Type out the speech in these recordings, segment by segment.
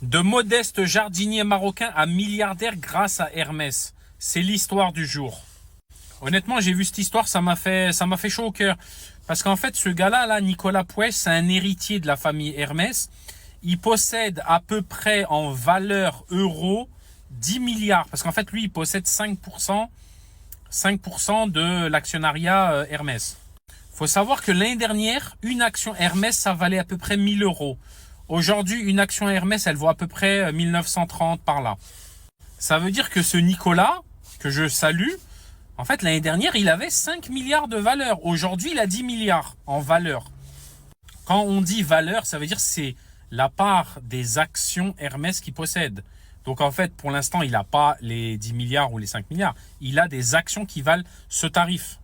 De modestes jardiniers marocains à milliardaires grâce à Hermès. C'est l'histoire du jour. Honnêtement, j'ai vu cette histoire, ça m'a fait chaud au cœur. Parce qu'en fait, ce gars-là, là, Nicolas Puech, c'est un héritier de la famille Hermès. Il possède à peu près en valeur euro 10 milliards. Parce qu'en fait, lui, il possède 5% de l'actionnariat Hermès. Faut savoir que l'année dernière, une action Hermès, ça valait à peu près 1000 euros. Aujourd'hui, une action Hermès, elle vaut à peu près 1930 par là. Ça veut dire que ce Nicolas, que je salue, en fait, l'année dernière, il avait 5 milliards de valeur. Aujourd'hui, il a 10 milliards en valeur. Quand on dit valeur, ça veut dire que c'est la part des actions Hermès qu'il possède. Donc en fait, pour l'instant, il n'a pas les 10 milliards ou les 5 milliards. Il a des actions qui valent ce tarif.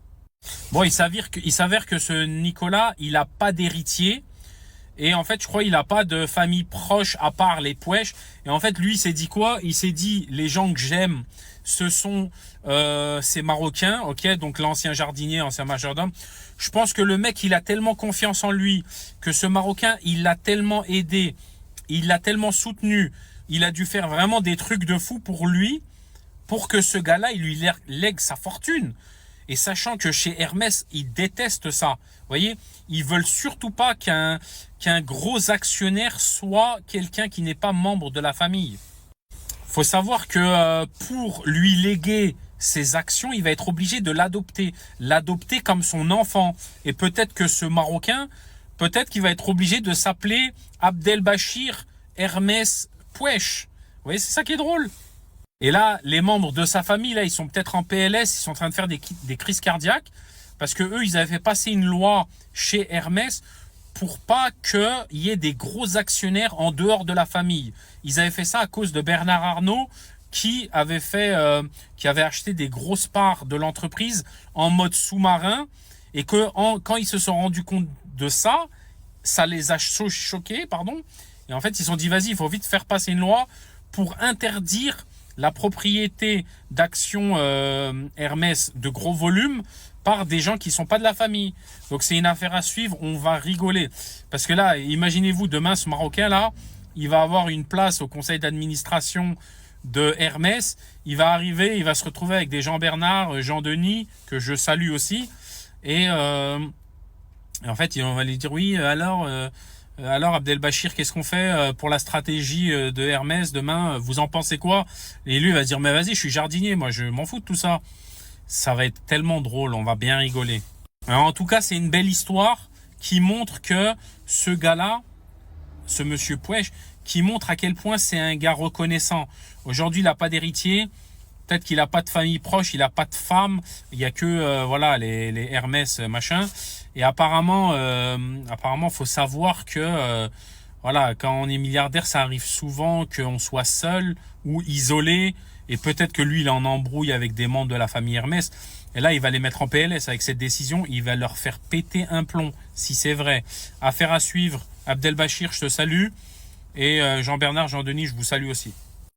Bon, il s'avère que ce Nicolas, il n'a pas d'héritier. Et en fait, je crois qu'il n'a pas de famille proche à part les Puech. Et en fait, lui, il s'est dit quoi? Il s'est dit, les gens que j'aime, ce sont ces Marocains, ok? Donc l'ancien jardinier, ancien majordome. Je pense que le mec, il a tellement confiance en lui, que ce Marocain, il l'a tellement aidé, il l'a tellement soutenu, il a dû faire vraiment des trucs de fou pour lui, pour que ce gars-là, il lui lègue sa fortune. Et sachant que chez Hermès, ils détestent ça. Vous voyez, ils veulent surtout pas qu'un gros actionnaire soit quelqu'un qui n'est pas membre de la famille. Faut savoir que pour lui léguer ses actions, il va être obligé de l'adopter comme son enfant. Et peut-être que ce Marocain, peut-être qu'il va être obligé de s'appeler Abdelbachir Hermès Puech. Vous voyez, c'est ça qui est drôle. Et là, les membres de sa famille, là, ils sont peut-être en PLS, ils sont en train de faire des crises cardiaques, parce que eux, ils avaient fait passer une loi chez Hermès pour pas qu'il y ait des gros actionnaires en dehors de la famille. Ils avaient fait ça à cause de Bernard Arnault, qui avait acheté des grosses parts de l'entreprise en mode sous-marin, et que quand ils se sont rendus compte de ça, ça les a choqués, pardon. Et en fait, ils se sont dit, vas-y, il faut vite faire passer une loi pour interdire la propriété d'actions Hermès de gros volume par des gens qui sont pas de la famille. Donc c'est une affaire à suivre, on va rigoler. Parce que là, imaginez-vous, demain, ce Marocain là, il va avoir une place au conseil d'administration de Hermès. Il va arriver, il va se retrouver avec des Jean Bernard, Jean Denis, que je salue aussi. Et en fait, on va lui dire, oui, alors Abdelbachir, qu'est-ce qu'on fait pour la stratégie de Hermès demain? Vous en pensez quoi? Et lui va se dire, mais vas-y, je suis jardinier, moi je m'en fous de tout ça. Ça va être tellement drôle, on va bien rigoler. Alors, en tout cas, c'est une belle histoire qui montre que ce gars-là, ce monsieur Puech, qui montre à quel point c'est un gars reconnaissant. Aujourd'hui, il n'a pas d'héritier. Peut-être qu'il n'a pas de famille proche, il n'a pas de femme. Il n'y a que voilà les Hermès machin. Et apparemment, faut savoir que voilà, quand on est milliardaire, ça arrive souvent qu'on soit seul ou isolé. Et peut-être que lui, il est en embrouille avec des membres de la famille Hermès. Et là, il va les mettre en PLS avec cette décision. Il va leur faire péter un plomb, si c'est vrai. Affaire à suivre. Abdelbachir, je te salue. Et Jean-Bernard, Jean-Denis, je vous salue aussi.